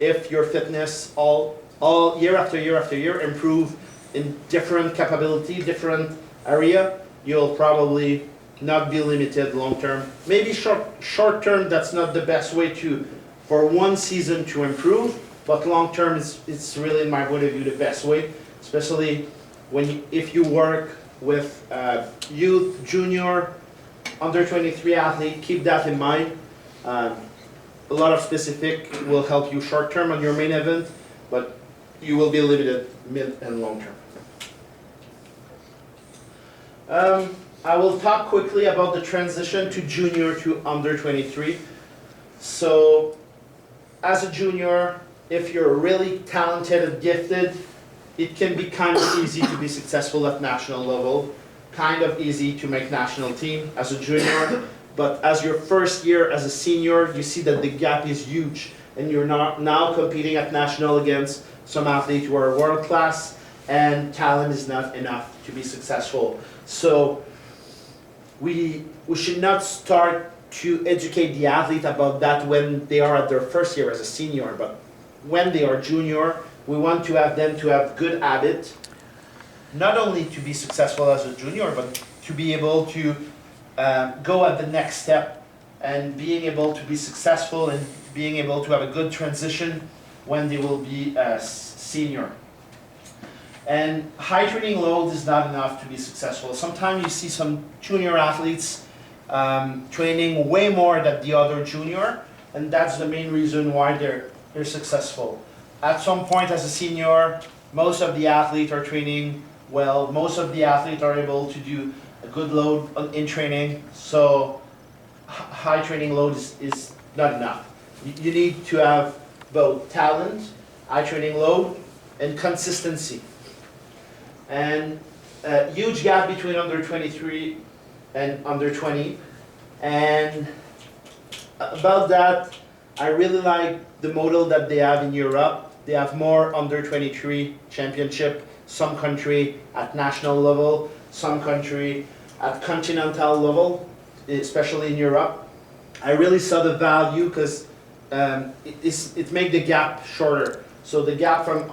if your fitness all year after year after year improve in different capability, different area, you'll probably not be limited long term. Maybe short term, that's not the best way for one season to improve, but long term, it's really, in my point of view, the best way, especially if you work with youth, junior, under 23 athlete, keep that in mind. A lot of specific will help you short term on your main event, but you will be limited mid and long term. I will talk quickly about the transition to junior to under 23. So, as a junior, if you're really talented and gifted, it can be kind of easy to be successful at national level, kind of easy to make national team as a junior. But as your first year as a senior, you see that the gap is huge, and you're now competing at national against some athletes who are world class, and talent is not enough to be successful. So we should not start to educate the athlete about that when they are at their first year as a senior, but when they are junior, we want to have them to have good habit, not only to be successful as a junior, but to be able to go at the next step and being able to be successful and being able to have a good transition when they will be a senior. And high training load is not enough to be successful. Sometimes you see some junior athletes training way more than the other junior, and that's the main reason why they're successful. At some point as a senior, most of the athletes are training well, most of the athletes are able to do a good load in training, so high training load is not enough. You need to have both talent, high training load, and consistency. And a huge gap between under 23 and under 20. And about that, I really like the model that they have in Europe. They have more under 23 championship, some country at national level, some country at continental level, especially in Europe. I really saw the value because it made the gap shorter. So the gap from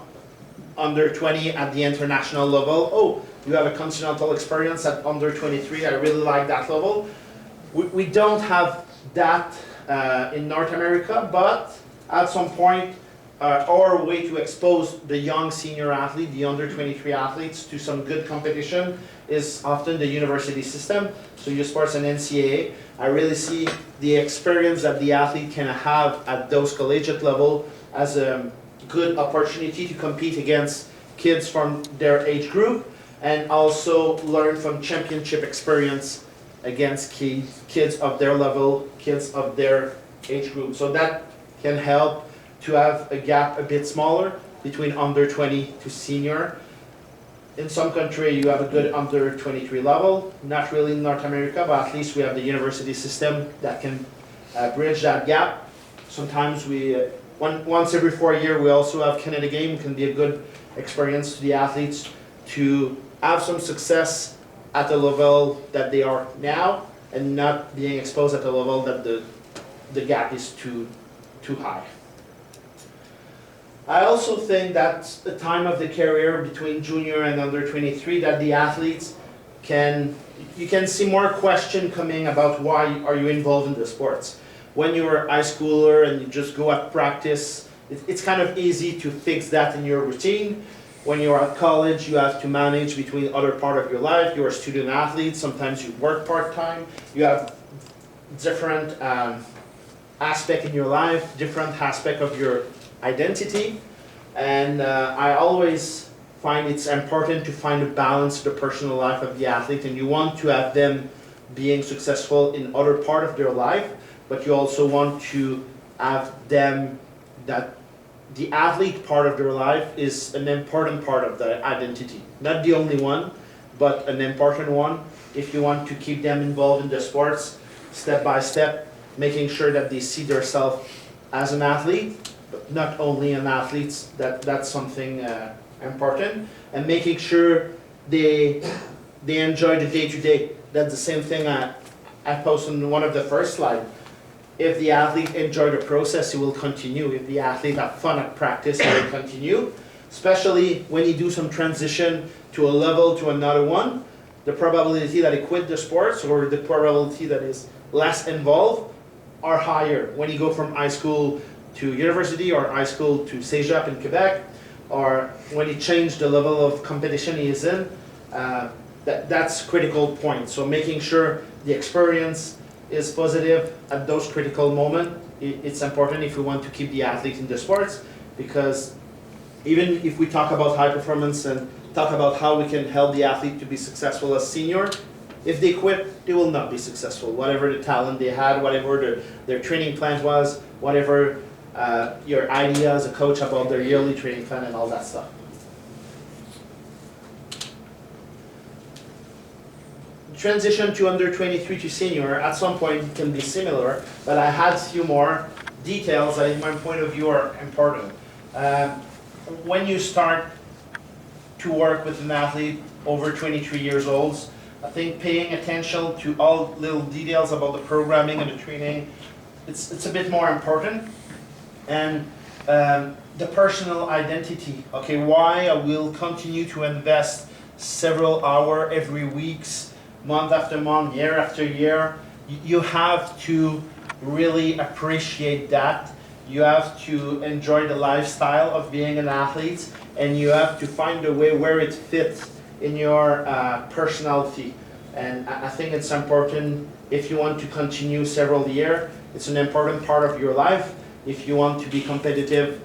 under 20 at the international level, oh, you have a continental experience at under 23, I really like that level. We don't have that in North America, but at some point, our way to expose the young senior athlete, the under 23 athletes, to some good competition is often the university system. So U Sports and NCAA. I really see the experience that the athlete can have at those collegiate level as a good opportunity to compete against kids from their age group, and also learn from championship experience against kids of their level, kids of their age group. So that can help to have a gap a bit smaller between under 20 to senior. In some country you have a good under 23 level, not really in North America, but at least we have the university system that can bridge that gap. Sometimes once every 4 years we also have Canada Game. It can be a good experience to the athletes to have some success at the level that they are now and not being exposed at the level that the gap is too high. I also think that the time of the career between junior and under 23 that the athletes you can see more question coming about why are you involved in the sports. When you're a high schooler and you just go at practice, it's kind of easy to fix that in your routine. When you're at college, you have to manage between other part of your life. You're a student athlete, sometimes you work part-time. You have different aspect in your life, different aspect of your identity. And I always find it's important to find a balance in the personal life of the athlete, and you want to have them being successful in other part of their life, but you also want to have them that the athlete part of their life is an important part of the identity. Not the only one, but an important one if you want to keep them involved in the sports step by step, making sure that they see themselves as an athlete, but not only an athlete, that's something important, and making sure they enjoy the day-to-day. That's the same thing I posted in one of the first slides. If the athlete enjoy the process, he will continue. If the athlete have fun at practice, he will continue. Especially when you do some transition to a level to another one, the probability that he quit the sports or the probability that is less involved are higher when you go from high school to university or high school to Cégep in Quebec, or when you change the level of competition he is in. That's critical point. So making sure the experience is positive at those critical moments, it's important if we want to keep the athlete in the sports, because even if we talk about high performance and talk about how we can help the athlete to be successful as senior, if they quit, they will not be successful. Whatever the talent they had, whatever their training plan was, whatever your idea as a coach about their yearly training plan and all that stuff. Transition to under 23 to senior, at some point can be similar, but I had a few more details that in my point of view are important. When you start to work with an athlete over 23 years old, I think paying attention to all little details about the programming and the training, it's a bit more important. And the personal identity, okay, why I will continue to invest several hours every week, month after month, year after year. You have to really appreciate that. You have to enjoy the lifestyle of being an athlete, and you have to find a way where it fits in your personality. And I think it's important if you want to continue several years. It's an important part of your life if you want to be competitive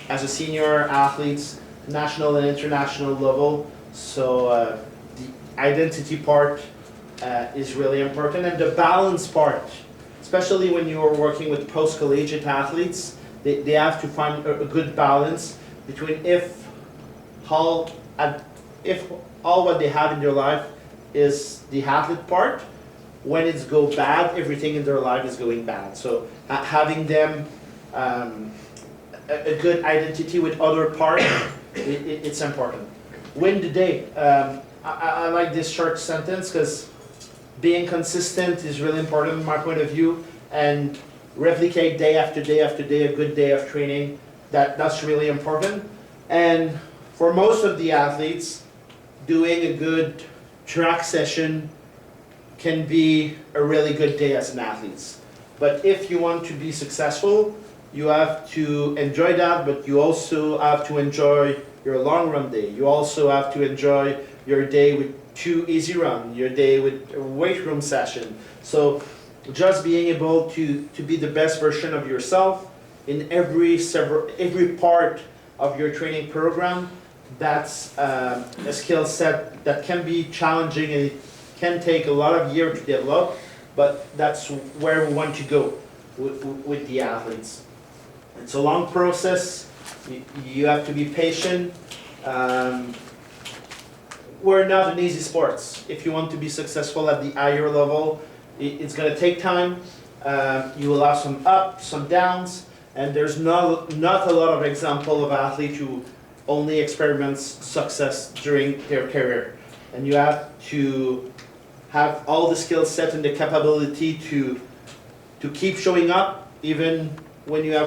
as a senior athlete, national and international level. So the identity part is really important, and the balance part, especially when you are working with post-collegiate athletes, they have to find a good balance between if all what they have in their life is the athlete part, when it's go bad, everything in their life is going bad. So having them a good identity with other parts, it's important. Win the day. I like this short sentence because being consistent is really important in my point of view, and replicate day after day after day a good day of training. That's really important. And for most of the athletes, doing a good track session can be a really good day as an athlete. But if you want to be successful, you have to enjoy that, but you also have to enjoy your long run day. You also have to enjoy your day with 2 easy run, your day with a weight room session. So just being able to be the best version of yourself in every part of your training program, that's a skill set that can be challenging, and it can take a lot of years to develop, but that's where we want to go with the athletes. It's a long process. You have to be patient. We're not an easy sports. If you want to be successful at the higher level, it's going to take time. You will have some ups, some downs, and there's not a lot of example of athletes who only experiments success during their career. And you have to have all the skill set and the capability to keep showing up even when you have